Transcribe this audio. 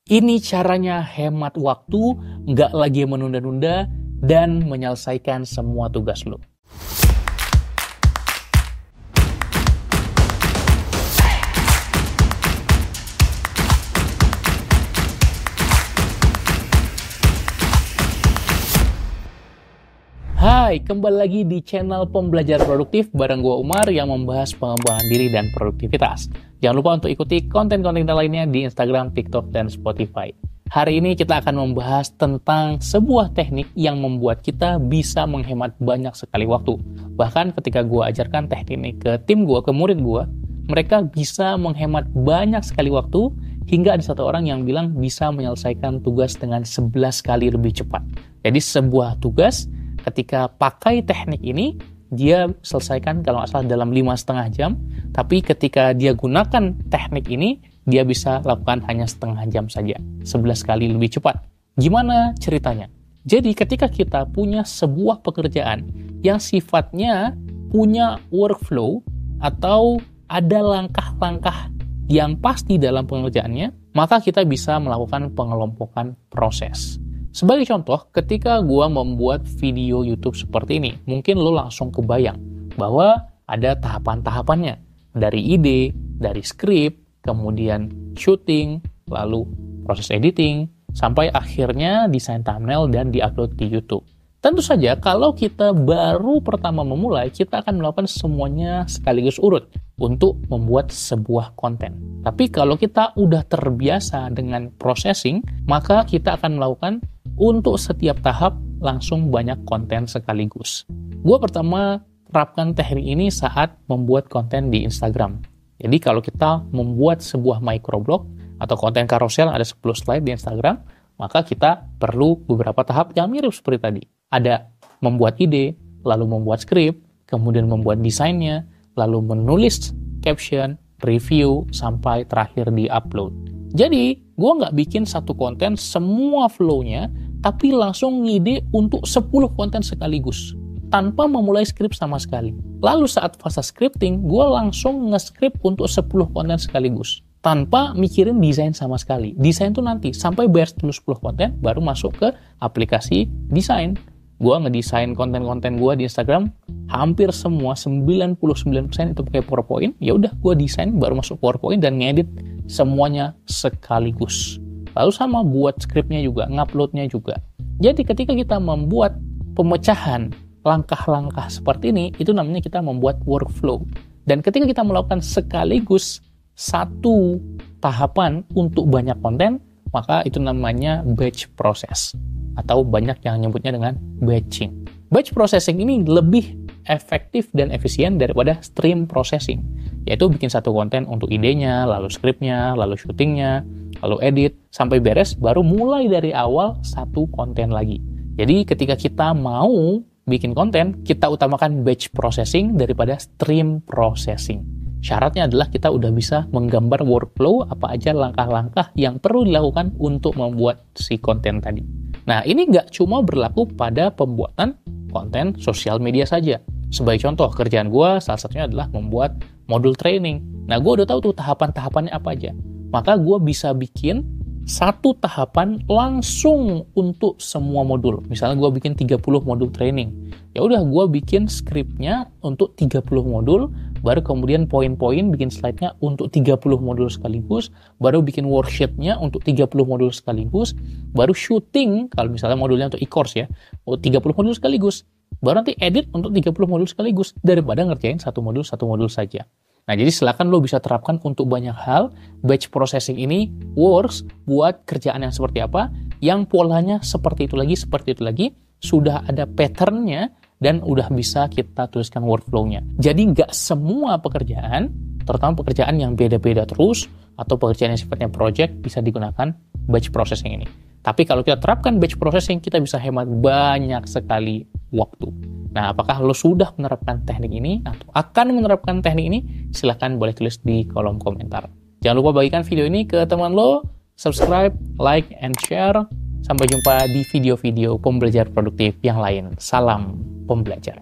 Ini caranya hemat waktu, nggak lagi menunda-nunda, dan menyelesaikan semua tugas lo. Hai, kembali lagi di channel Pembelajar Produktif bareng gue Umar yang membahas pengembangan diri dan produktivitas. Jangan lupa untuk ikuti konten-konten lainnya di Instagram, TikTok, dan Spotify. Hari ini kita akan membahas tentang sebuah teknik yang membuat kita bisa menghemat banyak sekali waktu. Bahkan ketika gue ajarkan teknik ini ke tim gue, ke murid gue, mereka bisa menghemat banyak sekali waktu hingga ada satu orang yang bilang bisa menyelesaikan tugas dengan 11 kali lebih cepat. Jadi sebuah tugas ketika pakai teknik ini, dia selesaikan kalau nggak salah dalam 5,5 jam, tapi ketika dia gunakan teknik ini, dia bisa lakukan hanya setengah jam saja, 11 kali lebih cepat. Gimana ceritanya? Jadi ketika kita punya sebuah pekerjaan yang sifatnya punya workflow atau ada langkah-langkah yang pasti dalam pengerjaannya, maka kita bisa melakukan pengelompokan proses. Sebagai contoh, ketika gua membuat video YouTube seperti ini, mungkin lo langsung kebayang bahwa ada tahapan-tahapannya. Dari ide, dari skrip, kemudian shooting, lalu proses editing, sampai akhirnya desain thumbnail dan diupload di YouTube. Tentu saja, kalau kita baru pertama memulai, kita akan melakukan semuanya sekaligus urut untuk membuat sebuah konten. Tapi kalau kita udah terbiasa dengan processing, maka kita akan melakukan untuk setiap tahap langsung banyak konten sekaligus. Gue pertama terapkan teknik ini saat membuat konten di Instagram. Jadi kalau kita membuat sebuah microblog atau konten carousel ada 10 slide di Instagram, maka kita perlu beberapa tahap yang mirip seperti tadi. Ada membuat ide, lalu membuat skrip, kemudian membuat desainnya, lalu menulis caption, review, sampai terakhir di-upload. Jadi, gue nggak bikin satu konten semua flow-nya, tapi langsung ngide untuk 10 konten sekaligus, tanpa memulai skrip sama sekali. Lalu saat fase scripting, gue langsung nge-script untuk 10 konten sekaligus, tanpa mikirin desain sama sekali. Desain tuh nanti, sampai beres dulu 10 konten, baru masuk ke aplikasi desain. Gue ngedesain konten-konten gue di Instagram, hampir semua, 99% itu pakai PowerPoint. Ya udah, gue desain, baru masuk PowerPoint dan ngedit semuanya sekaligus. Lalu sama buat skripnya juga, nguploadnya juga. Jadi ketika kita membuat pemecahan langkah-langkah seperti ini, itu namanya kita membuat workflow. Dan ketika kita melakukan sekaligus satu tahapan untuk banyak konten, maka itu namanya batch process. Atau banyak yang nyebutnya dengan batching. Batch processing ini lebih efektif dan efisien daripada stream processing, yaitu bikin satu konten untuk idenya, lalu skripnya, lalu syutingnya, lalu edit, sampai beres, baru mulai dari awal satu konten lagi. Jadi ketika kita mau bikin konten, kita utamakan batch processing daripada stream processing. Syaratnya adalah kita udah bisa menggambar workflow apa aja langkah-langkah yang perlu dilakukan untuk membuat si konten tadi. Nah, ini nggak cuma berlaku pada pembuatan konten sosial media saja. Sebagai contoh, kerjaan gue salah satunya adalah membuat modul training. Nah, gue udah tahu tuh tahapan-tahapannya apa aja. Maka gue bisa bikin satu tahapan langsung untuk semua modul. Misalnya gue bikin 30 modul training. Ya udah, gue bikin skripnya untuk 30 modul, baru kemudian poin-poin bikin slide-nya untuk 30 modul sekaligus, baru bikin worksheet-nya untuk 30 modul sekaligus, baru syuting, kalau misalnya modulnya untuk e-course ya, 30 modul sekaligus, baru nanti edit untuk 30 modul sekaligus, daripada ngerjain satu modul saja. Nah, jadi silakan lo bisa terapkan untuk banyak hal. Batch processing ini works buat kerjaan yang seperti apa, yang polanya seperti itu lagi, sudah ada pattern-nya, dan udah bisa kita tuliskan workflow-nya. Jadi nggak semua pekerjaan, terutama pekerjaan yang beda-beda terus, atau pekerjaan yang sifatnya project, bisa digunakan batch processing ini. Tapi kalau kita terapkan batch processing, kita bisa hemat banyak sekali waktu. Nah, apakah lo sudah menerapkan teknik ini atau akan menerapkan teknik ini? Silahkan boleh tulis di kolom komentar. Jangan lupa bagikan video ini ke teman lo, subscribe, like, and share. Sampai jumpa di video-video pembelajar produktif yang lain. Salam pembelajar.